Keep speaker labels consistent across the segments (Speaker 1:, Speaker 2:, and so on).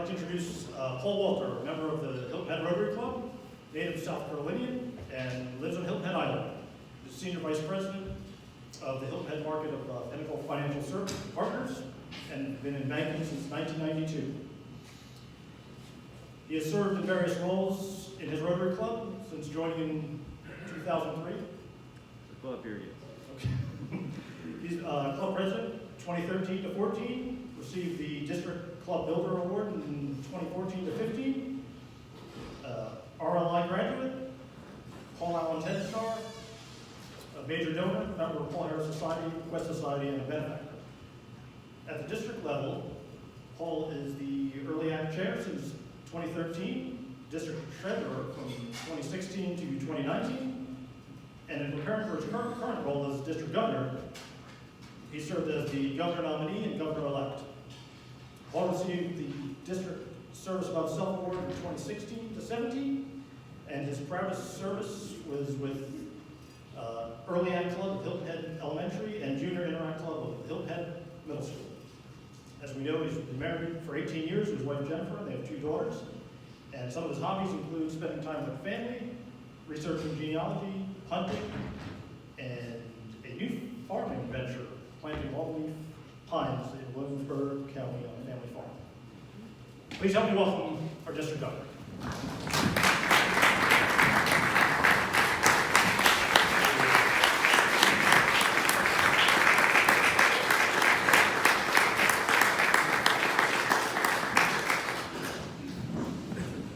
Speaker 1: like to introduce Paul Walter, a member of the Hilton Head Rotary Club, native South Carolinian, and lives on Hilton Head Island. He's Senior Vice President of the Hilton Head market of Pinnacle Financial Service Partners, and been in banking since 1992. He has served in various roles in his Rotary Club since joining in 2003.
Speaker 2: The club period.
Speaker 1: Okay. He's club president 2013 to 14, received the District Club Builder Award in 2014 to 15, RLI graduate, Paul Allen 10-star, a major donor, member of Paul Harris Society, Quest Society, and a benefactor. At the district level, Paul is the Early Act Chair since 2013, District Treasurer from 2016 to 2019, and in preparing for his current role as District Governor, he served as the Governor nominee and Governor-elect. Paul received the District Service Above Self Award in 2016 to 17, and his proudest service was with Early Act Club of Hilton Head Elementary and Junior Interact Club of Hilton Head Middle School. As we know, he's been married for 18 years with his wife Jennifer, and they have 2 daughters. And some of his hobbies include spending time with family, researching genealogy, hunting, and a new farming venture, planting all-leaf pines in Williamsburg County on a family farm. Please help me welcome our district governor.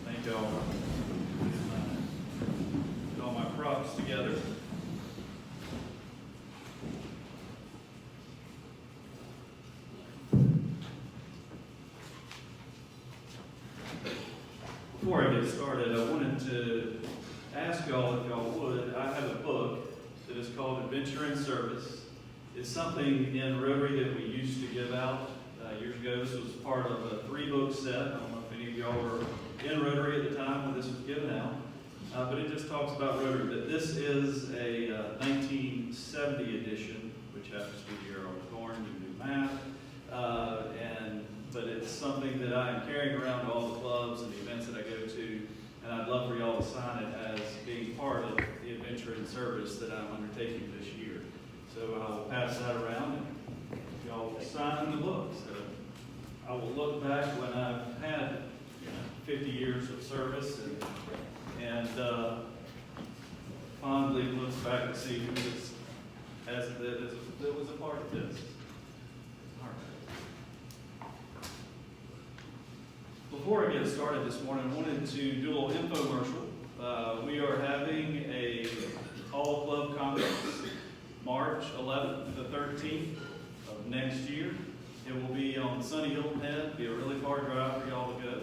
Speaker 2: Thank you all. Get all my props together. Before I get started, I wanted to ask y'all if y'all would. I have a book that is called Adventure in Service. It's something in Rotary that we used to give out years ago. This was part of a 3-book set. I don't know if any of y'all were in Rotary at the time when this was given out, but it just talks about Rotary. But this is a 1970 edition, which happens to be the year I was born, to do math. But it's something that I am carrying around to all the clubs and the events that I go to, and I'd love for y'all to sign it as being part of the Adventure in Service that I'm undertaking this year. So I will pass that around, and y'all will sign the book. So I will look back when I've had 50 years of service and fondly look back and see who was a part of this. Before I get started this morning, I wanted to do a little infomercial. We are having a all-club conference March 11th to the 13th of next year. It will be on sunny Hilton Head. It'll be a really far drive for y'all to go.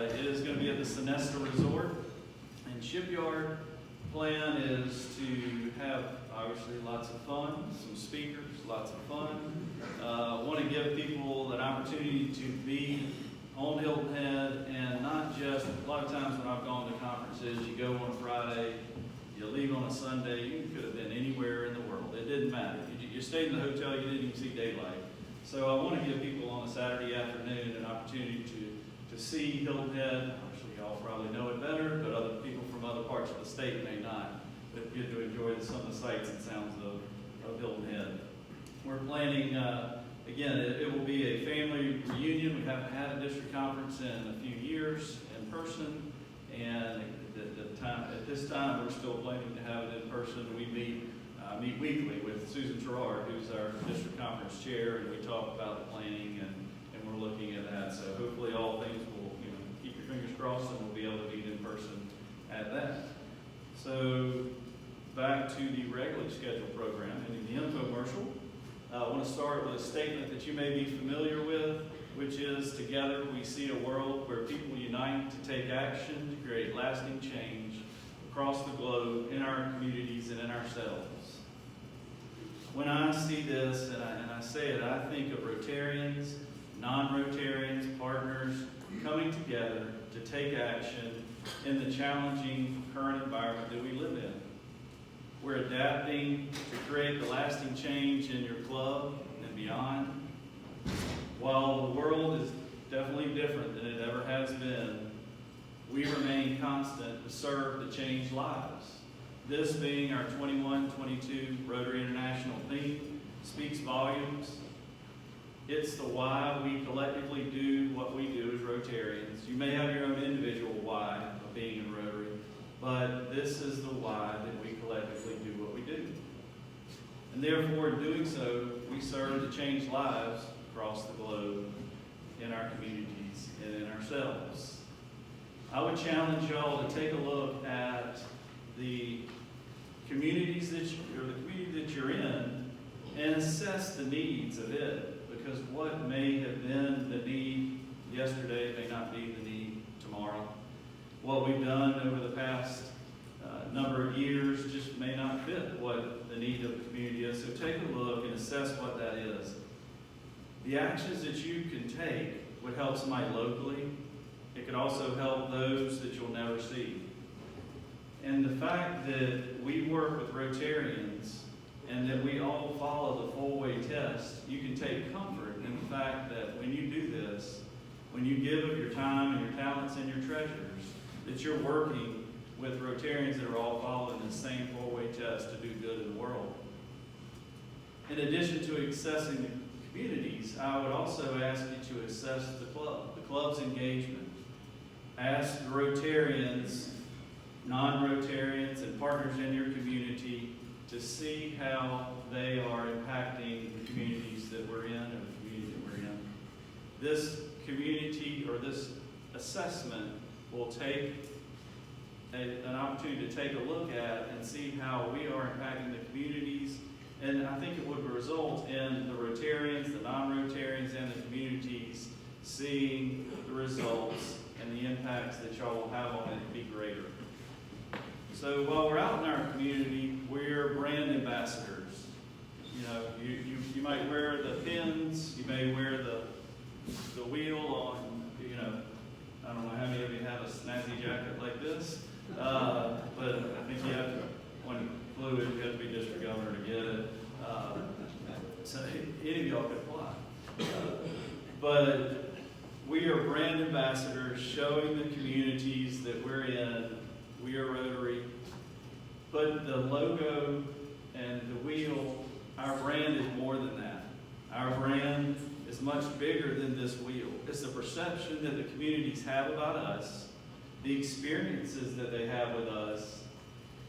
Speaker 2: It is going to be at the Sonesta Resort and Shipyard. Plan is to have, obviously, lots of fun, some speakers, lots of fun. Want to give people an opportunity to be on Hilton Head, and not just, a lot of times when I've gone to conferences, you go on a Friday, you leave on a Sunday, you could have been anywhere in the world. It didn't matter. You stayed in the hotel, you didn't even see daylight. So I want to give people on a Saturday afternoon an opportunity to see Hilton Head. Obviously, y'all probably know it better, but other people from other parts of the state may not. But get to enjoy some of the sights and sounds of Hilton Head. We're planning, again, it will be a family reunion. We haven't had a district conference in a few years in person, and at this time we're still planning to have it in person. We meet weekly with Susan Terrard, who's our district conference chair, and we talk about the planning, and we're looking at that. So hopefully all things will, keep your fingers crossed, and we'll be able to meet in person at that. So back to the regularly scheduled program, and in the infomercial. I want to start with a statement that you may be familiar with, which is, together we see a world where people unite to take action to create lasting change across the globe, in our communities, and in ourselves. When I see this, and I say it, I think of Rotarians, non-Rotarians, partners, coming together to take action in the challenging current environment that we live in. We're adapting to create the lasting change in your club and beyond. While the world is definitely different than it ever has been, we remain constant to serve to change lives. This being our 21-22 Rotary International theme speaks volumes. It's the why we collectively do what we do as Rotarians. You may have your own individual why of being in Rotary, but this is the why that we collectively do what we do. And therefore, in doing so, we serve to change lives across the globe, in our communities, and in ourselves. I would challenge y'all to take a look at the communities that the community that you're in and assess the needs of it. Because what may have been the need yesterday may not be the need tomorrow. What we've done over the past number of years just may not fit what the need of the community is. So take a look and assess what that is. The actions that you can take would help somebody locally. It could also help those that you'll never see. And the fact that we work with Rotarians and that we all follow the four-way test, you can take comfort in the fact that when you do this, when you give of your time and your talents and your treasures, that you're working with Rotarians that are all following the same four-way test to do good in the world. In addition to assessing the communities, I would also ask you to assess the club's engagement. Ask the Rotarians, non-Rotarians, and partners in your community to see how they are impacting the communities that we're in, or the community that we're in. This community, or this assessment, will take an opportunity to take a look at and see how we are impacting the communities. And I think it would result in the Rotarians, the non-Rotarians, and the communities seeing the results and the impacts that y'all will have on it be greater. So while we're out in our community, we're brand ambassadors. You know, you might wear the pins, you may wear the wheel on, you know, I don't know how many of you have a snazzy jacket like this, but I think you have to, when fluid, you have to be district governor to get it. So any of y'all could apply. But we are brand ambassadors showing the communities that we're in. We are Rotary. But the logo and the wheel, our brand is more than that. Our brand is much bigger than this wheel. It's the perception that the communities have about us, the experiences that they have with us,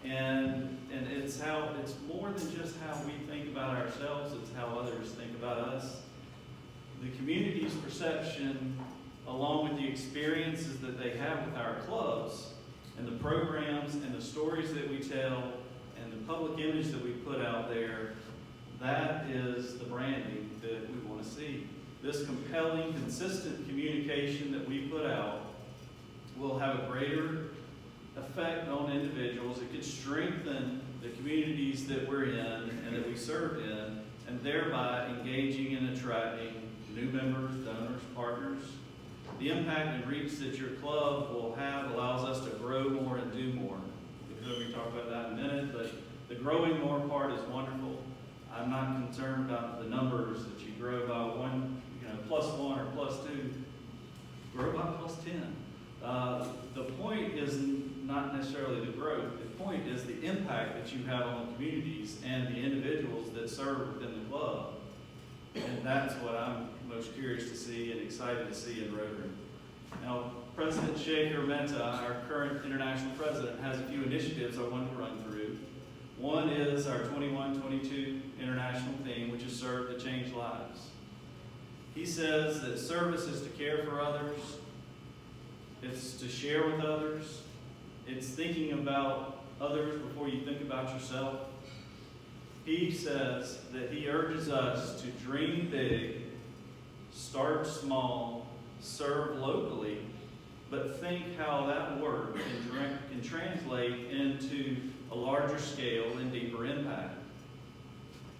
Speaker 2: and it's more than just how we think about ourselves, it's how others think about us. The community's perception, along with the experiences that they have with our clubs, and the programs and the stories that we tell, and the public image that we put out there, that is the branding that we want to see. This compelling, consistent communication that we put out will have a greater effect on individuals. It could strengthen the communities that we're in and that we serve in, and thereby engaging and attracting new members, donors, partners. The impact and reach that your club will have allows us to grow more and do more. We'll talk about that in a minute, but the growing more part is wonderful. I'm not concerned about the numbers that you grow by one, +1 or +2. Grow by +10. The point is not necessarily the growth. The point is the impact that you have on the communities and the individuals that serve within the club. And that's what I'm most curious to see and excited to see in Rotary. Now, President Shaker Menta, our current international president, has a few initiatives I want to run through. One is our 21-22 international theme, which is Serve to Change Lives. He says that service is to care for others, it's to share with others, it's thinking about others before you think about yourself. He says that he urges us to dream big, start small, serve locally, but think how that work can translate into a larger scale and deeper impact.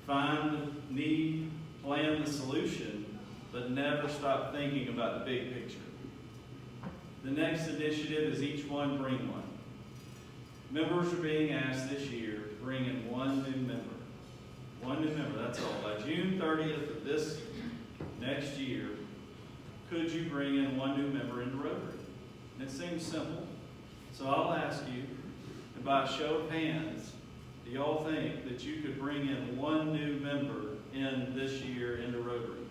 Speaker 2: Find the need, plan the solution, but never stop thinking about the big picture. The next initiative is each one bring one. Members are being asked this year to bring in one new member. One new member, that's all. By June 30th of this next year, could you bring in one new member into Rotary? And it seems simple. So I'll ask you, and by a show of hands, do y'all think that you could bring in one new member in this year into Rotary?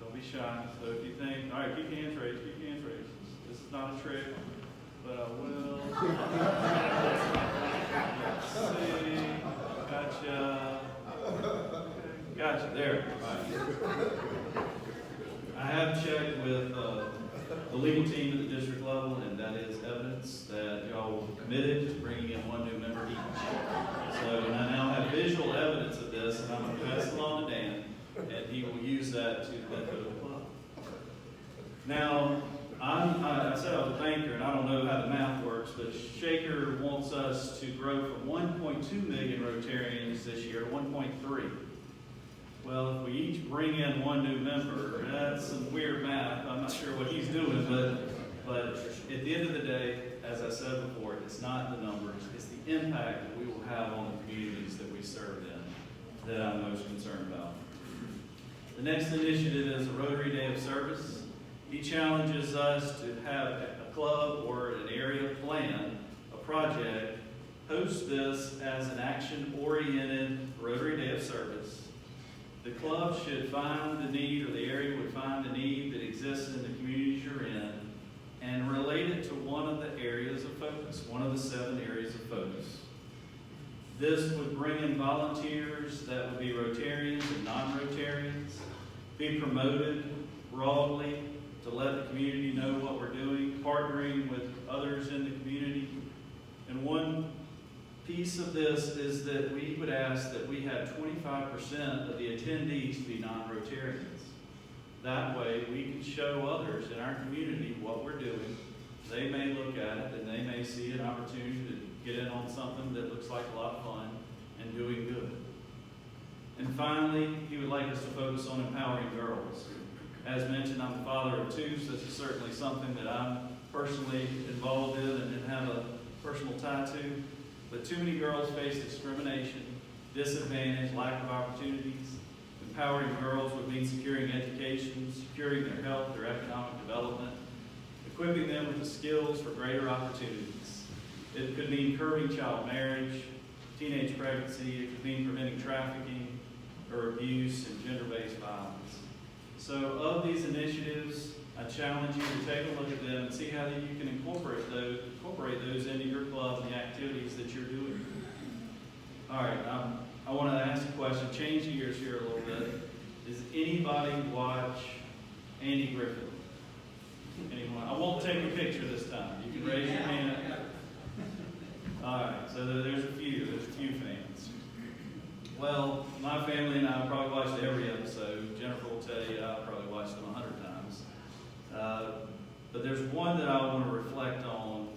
Speaker 2: Don't be shy. So if you think, all right, keep your hands raised, keep your hands raised. This is not a trick, but I will. Let's see. Gotcha. Gotcha. There. I have checked with the legal team at the district level, and that is evidence that y'all were committed to bringing in one new member each. So, and I now have visual evidence of this, and I'm going to pass it on to Dan, and he will use that to benefit the club. Now, I said I was a banker, and I don't know how the math works, but Shaker wants us to grow from 1.2 million Rotarians this year to 1.3. Well, if we each bring in one new member, that's some weird math. I'm not sure what he's doing, but at the end of the day, as I said before, it's not the numbers, it's the impact that we will have on the communities that we serve in that I'm most concerned about. The next initiative is a Rotary Day of Service. He challenges us to have a club or an area plan, a project, host this as an action-oriented Rotary Day of Service. The club should find the need, or the area would find the need that exists in the communities you're in, and relate it to one of the areas of focus, one of the 7 areas of focus. This would bring in volunteers that would be Rotarians and non-Rotarians, be promoted broadly to let the community know what we're doing, partnering with others in the community. And one piece of this is that we would ask that we had 25% of the attendees to be non-Rotarians. That way we can show others in our community what we're doing. They may look at it and they may see an opportunity to get in on something that looks like a lot of fun and doing good. And finally, he would like us to focus on empowering girls. As mentioned, I'm the father of 2, so this is certainly something that I'm personally involved in and have a personal tie to. But too many girls face discrimination, disadvantage, lack of opportunities. Empowering girls would mean securing education, securing their health, their economic development, equipping them with the skills for greater opportunities. It could mean curbing child marriage, teenage pregnancy. It could mean preventing trafficking or abuse and gender-based violence. So of these initiatives, I challenge you to take a look at them and see how you can incorporate those into your club and the activities that you're doing. All right, I want to ask a question, change gears here a little bit. Does anybody watch Andy Griffith? Anyone? I won't take a picture this time. You can raise your hand. All right, so there's a few fans. Well, my family and I probably watched every episode. Jennifer will tell you I probably watched them 100 times. But there's one that I want to reflect on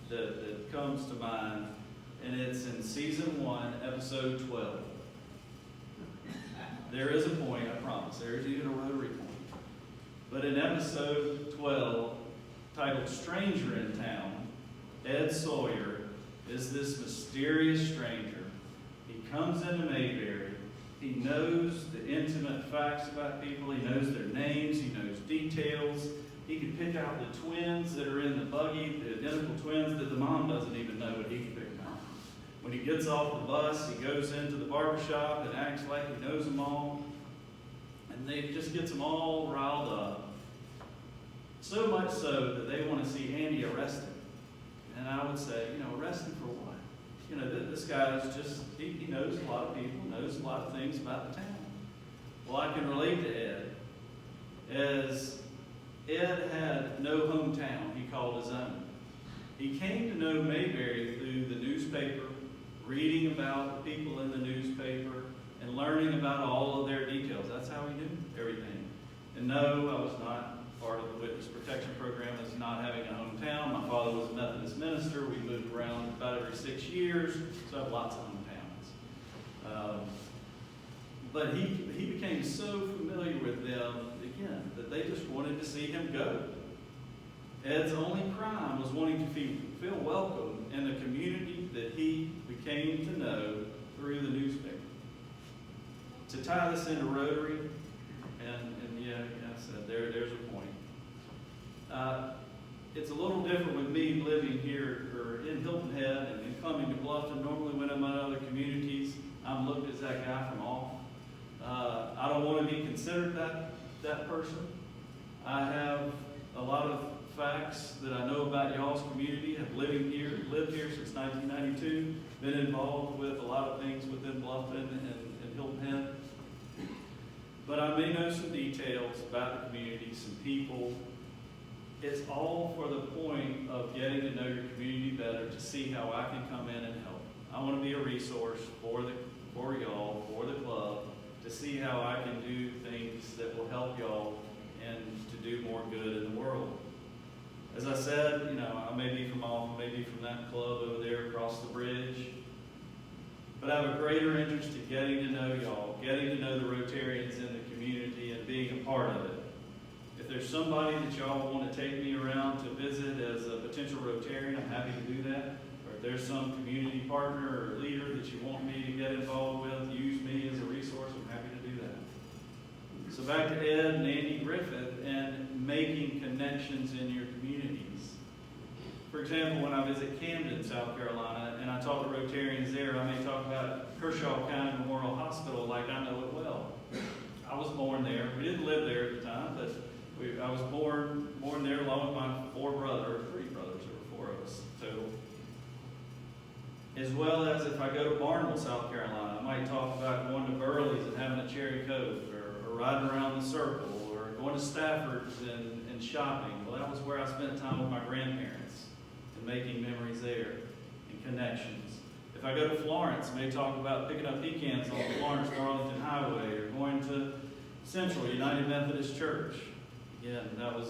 Speaker 2: that comes to mind, and it's in season 1, episode 12. There is a point, I promise. There is even a Rotary point. But in episode 12, titled Stranger in Town, Ed Sawyer is this mysterious stranger. He comes into Mayberry. He knows the intimate facts about people. He knows their names. He knows details. He can pick out the twins that are in the buggy, the identical twins that the mom doesn't even know, but he can pick them out. When he gets off the bus, he goes into the barbershop and acts like he knows them all. And they just gets them all riled up. So much so that they want to see Andy arrested. And I would say, arrest him for what? This guy is just, he knows a lot of people, knows a lot of things about the town. Well, I can relate to Ed. As Ed had no hometown he called his own. He came to know Mayberry through the newspaper, reading about the people in the newspaper, and learning about all of their details. That's how he knew everything. And no, I was not part of the Witness Protection Program as not having a hometown. My father was a Methodist minister. We moved around about every 6 years, so I have lots of hometowns. But he became so familiar with them, again, that they just wanted to see him go. Ed's only crime was wanting to feel welcome in the community that he became to know through the newspaper. To tie this into Rotary, And yeah, I said, there's a point. It's a little different with me living here or in Hilton Head and coming to Bluffton. Normally when I'm in other communities, I'm looked as that guy from off. I don't want to be considered that person. I have a lot of facts that I know about y'all's community. Have lived here since 1992. Been involved with a lot of things within Bluffton and Hilton Head. But I may know some details about the community, some people. It's all for the point of getting to know your community better, to see how I can come in and help. I want to be a resource for y'all, for the club, to see how I can do things that will help y'all and to do more good in the world. As I said, I may be from that club over there across the bridge, but I have a greater interest in getting to know y'all, getting to know the Rotarians in the community and being a part of it. If there's somebody that y'all want to take me around to visit as a potential Rotarian, I'm happy to do that. Or if there's some community partner or leader that you want me to get involved with, use me as a resource, I'm happy to do that. So back to Ed and Andy Griffith and making connections in your communities. For example, when I visit Camden, South Carolina, and I talk to Rotarians there, I may talk about Kershaw County Memorial Hospital like I know it well. I was born there. We didn't live there at the time, but I was born there along with my three brothers, there were four of us total. As well as if I go to Barnwell, South Carolina, I might talk about going to Burley's and having a cherry coke, or riding around the circle, or going to Stafford's and shopping. Well, that was where I spent time with my grandparents and making memories there and connections. If I go to Florence, I may talk about picking up pecans on the Florence-Arlington Highway, or going to Central United Methodist Church. Again, that was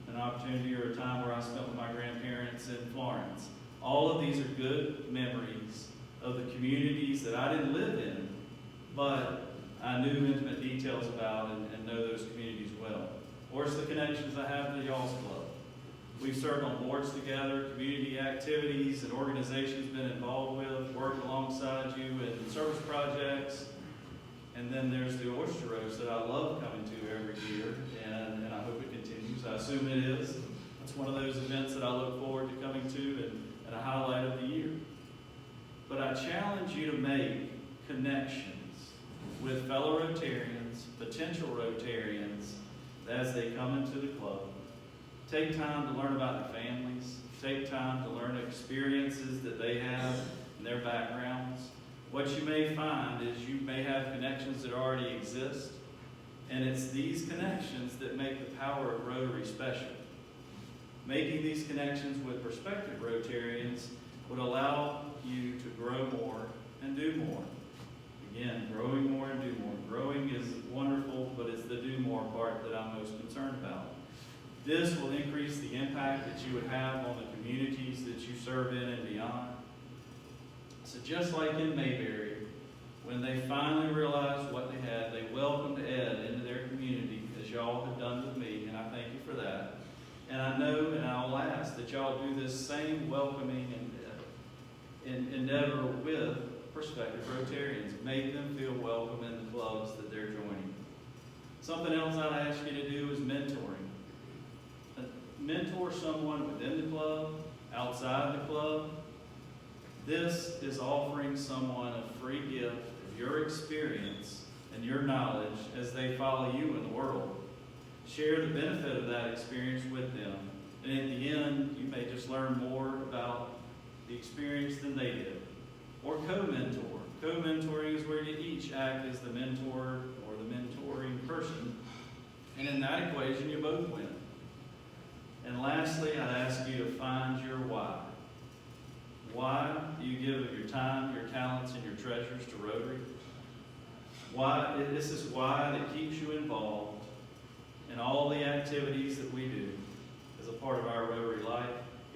Speaker 2: an opportunity or a time where I spent with my grandparents in Florence. All of these are good memories of the communities that I didn't live in, but I knew intimate details about and know those communities well. Or it's the connections I have to y'all's club. We've served on boards together, community activities and organizations been involved with, worked alongside you in service projects. And then there's the Oyster Roast that I love coming to every year, and I hope it continues. I assume it is. It's one of those events that I look forward to coming to and a highlight of the year. But I challenge you to make connections with fellow Rotarians, potential Rotarians, as they come into the club. Take time to learn about their families. Take time to learn experiences that they have in their backgrounds. What you may find is you may have connections that already exist, and it's these connections that make the power of Rotary special. Making these connections with prospective Rotarians would allow you to grow more and do more. Again, growing more and do more. Growing is wonderful, but it's the do more part that I'm most concerned about. This will increase the impact that you would have on the communities that you serve in and beyond. So just like in Mayberry, when they finally realized what they had, they welcomed Ed into their community, as y'all have done with me, and I thank you for that. And I know, and I'll ask, that y'all do this same welcoming and endeavor with prospective Rotarians. Make them feel welcome in the clubs that they're joining. Something else I'd ask you to do is mentoring. Mentor someone within the club, outside the club. This is offering someone a free gift of your experience and your knowledge as they follow you in the world. Share the benefit of that experience with them. And at the end, you may just learn more about the experience than they did. Or co-mentor. Co-mentoring is where you each act as the mentor or the mentoring person. And in that equation, you both win. And lastly, I'd ask you to find your why. Why do you give of your time, your talents, and your treasures to Rotary? Why? This is why that keeps you involved in all the activities that we do as a part of our Rotary life.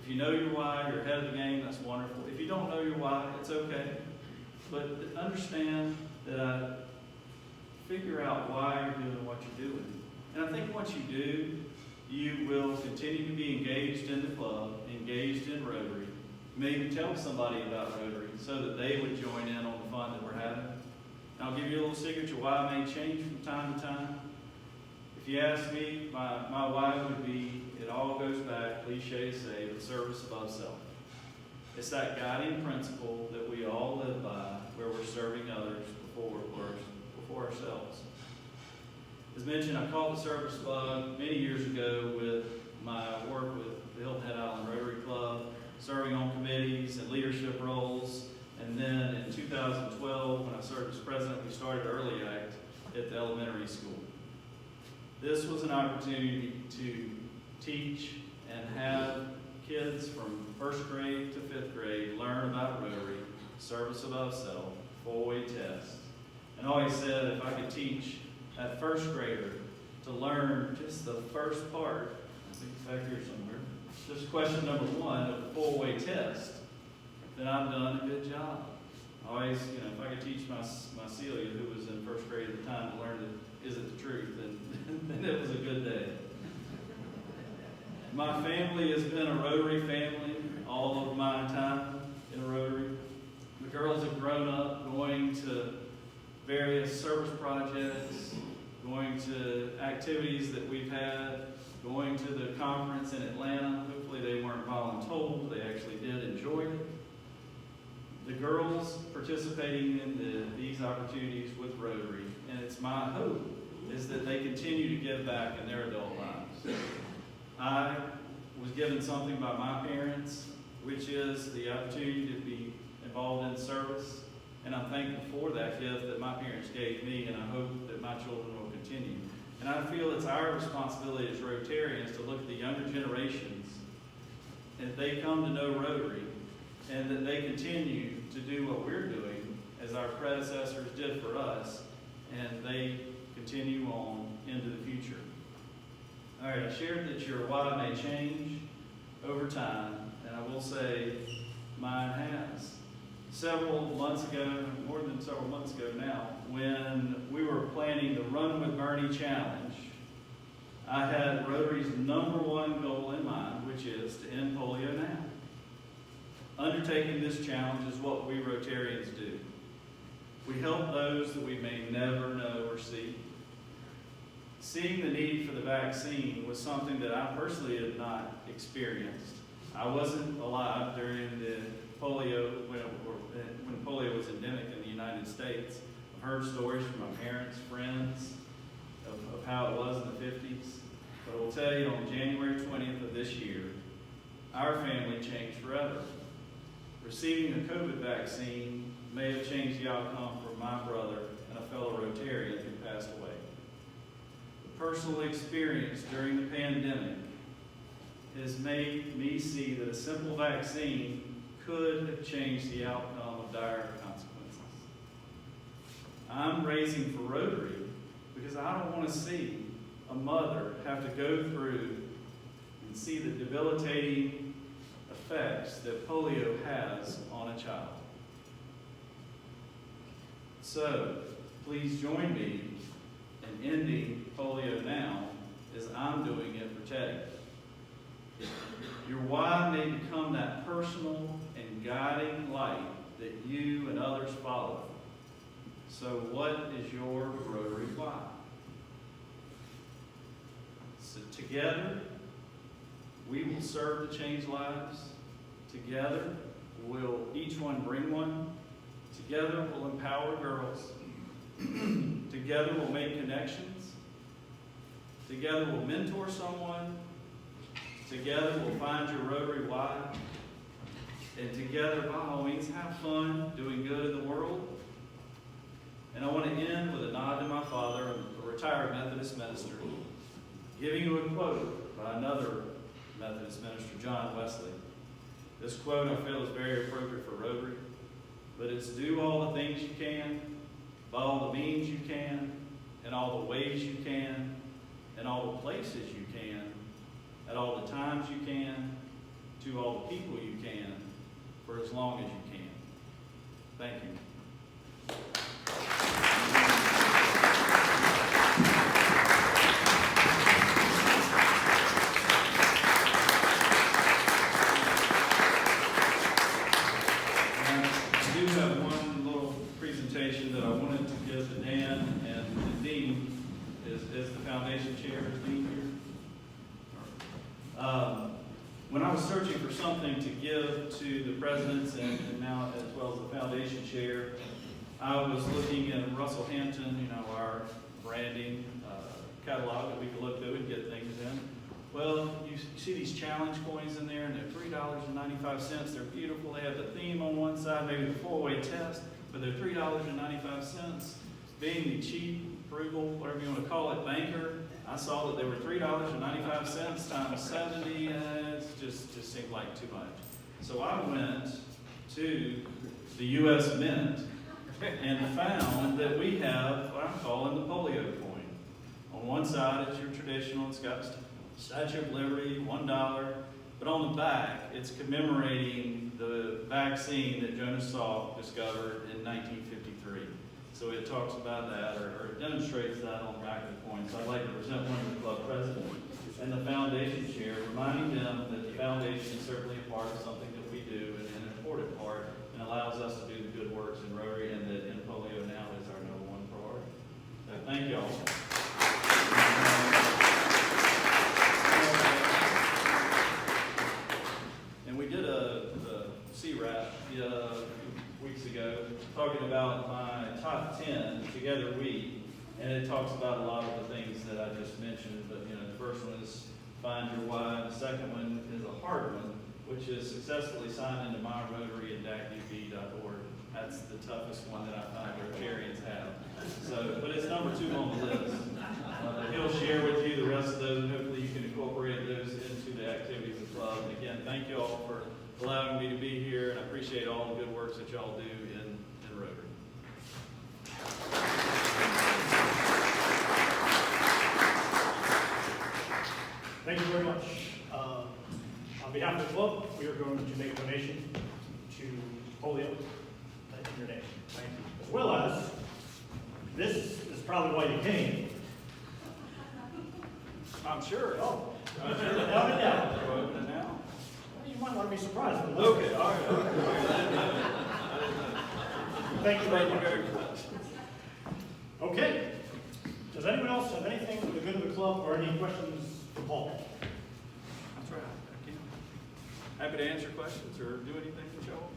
Speaker 2: If you know your why, you're ahead of the game, that's wonderful. If you don't know your why, it's okay. But understand that figure out why you're doing what you're doing. And I think once you do, you will continue to be engaged in the club, engaged in Rotary. Maybe tell somebody about Rotary so that they would join in on the fun that we're having. And I'll give you a little secret to why it may change from time to time. If you ask me, my why would be, it all goes back, cliche to say, but service above self. It's that guiding principle that we all live by, where we're serving others before ourselves. As mentioned, I caught the service bug many years ago with my work with the Hilton Head Island Rotary Club, serving on committees and leadership roles. And then in 2012, when I served as president, we started Early Act at the elementary school. This was an opportunity to teach and have kids from first grade to fifth grade learn about Rotary, service above self, four-way test. And I always said if I could teach that first grader to learn just the first part, I think it's back here somewhere, just question number 1 of the four-way test, then I've done a good job. I always, if I could teach my Celia, who was in first grade at the time, to learn that is it the truth, then it was a good day. My family has been a Rotary family all of my time in Rotary. The girls have grown up going to various service projects, going to activities that we've had, going to the conference in Atlanta. Hopefully they weren't voluntold, they actually did enjoy it. The girls participating in these opportunities with Rotary, and it's my hope, is that they continue to give back in their adult lives. I was given something by my parents, which is the opportunity to be involved in service, and I'm thankful for that gift that my parents gave me, and I hope that my children will continue. And I feel it's our responsibility as Rotarians to look at the younger generations, and if they come to know Rotary, and that they continue to do what we're doing as our predecessors did for us, and they continue on into the future. All right, I shared that your why may change over time, and I will say mine has. Several months ago, more than several months ago now, when we were planning the Run with Bernie Challenge, I had Rotary's #1 goal in mind, which is to end polio now. Undertaking this challenge is what we Rotarians do. We help those that we may never know or see. Seeing the need for the vaccine was something that I personally had not experienced. I wasn't alive during the polio, when polio was endemic in the United States. I've heard stories from my parents, friends, of how it was in the 50s. But I will tell you, on January 20th of this year, our family changed forever. Receiving the COVID vaccine may have changed the outcome for my brother and a fellow Rotarian who passed away. The personal experience during the pandemic has made me see that a simple vaccine could have changed the outcome of dire consequences. I'm raising for Rotary because I don't want to see a mother have to go through and see the debilitating effects that polio has on a child. So, please join me in ending polio now as I'm doing it for Teddy. Your why may become that personal and guiding light that you and others follow. So what is your Rotary why? So together, we will serve to change lives. Together, we'll each one bring one. Together, we'll empower girls. Together, we'll make connections. Together, we'll mentor someone. Together, we'll find your Rotary why. And together, by all means, have fun doing good in the world. And I want to end with a nod to my father, a retired Methodist minister, giving you a quote by another Methodist minister, John Wesley. This quote I feel is very appropriate for Rotary, but it's do all the things you can, by all the means you can, in all the ways you can, in all the places you can, at all the times you can, to all the people you can, for as long as you can. Thank you. I do have one little presentation that I wanted to give to Dan and Dean as the foundation chair. When I was searching for something to give to the presidents and now as well as the foundation chair, I was looking at Russell Hampton, you know, our branding catalog that we could look through and get things in. Well, you see these challenge coins in there, and they're $3.95. They're beautiful. They have the theme on one side, maybe the 4-way test, but they're $3.95. Being the cheap, frugal, whatever you want to call it, banker, I saw that they were $3.95 times 70. It just seemed like too much. So I went to the U.S. Mint and found that we have what I'm calling the polio coin. On one side, it's your traditional. It's got Statue of Liberty, $1. But on the back, it's commemorating the vaccine that Jonas Salk discovered in 1953. So it talks about that, or demonstrates that on the back of the coin. So I'd like to present one to the club president and the foundation chair, reminding them that the foundation is certainly a part of something that we do, and an important part, and allows us to do the good works in Rotary, and that in polio now is our #1 priority. So thank y'all. And we did a CRAP a few weeks ago, talking about my top 10, Together We, and it talks about a lot of the things that I just mentioned, but you know, the first one is Find Your Why, the second one is a hard one, which is successfully signed into my Rotary at DACUV.org. That's the toughest one that I find Rotarians have. So, but it's number 2 on the list. He'll share with you the rest of those, and hopefully you can incorporate those into the activities of the club. And again, thank you all for allowing me to be here, and I appreciate all the good works that y'all do in Rotary.
Speaker 1: Thank you very much. On behalf of the club, we are going to make a donation to polio in your name. Thank you. As well as, this is probably why you came.
Speaker 2: I'm sure.
Speaker 1: Oh,
Speaker 2: I'm sure.
Speaker 1: without a doubt.
Speaker 2: We're opening now.
Speaker 1: Well, you might want to be surprised.
Speaker 2: Okay, all right.
Speaker 1: Thank you very
Speaker 2: Thank you
Speaker 1: much.
Speaker 2: very much.
Speaker 1: Okay. Does anyone else have anything for the good of the club or any questions for Paul?
Speaker 2: That's right. I can. Happy to answer questions or do anything with y'all.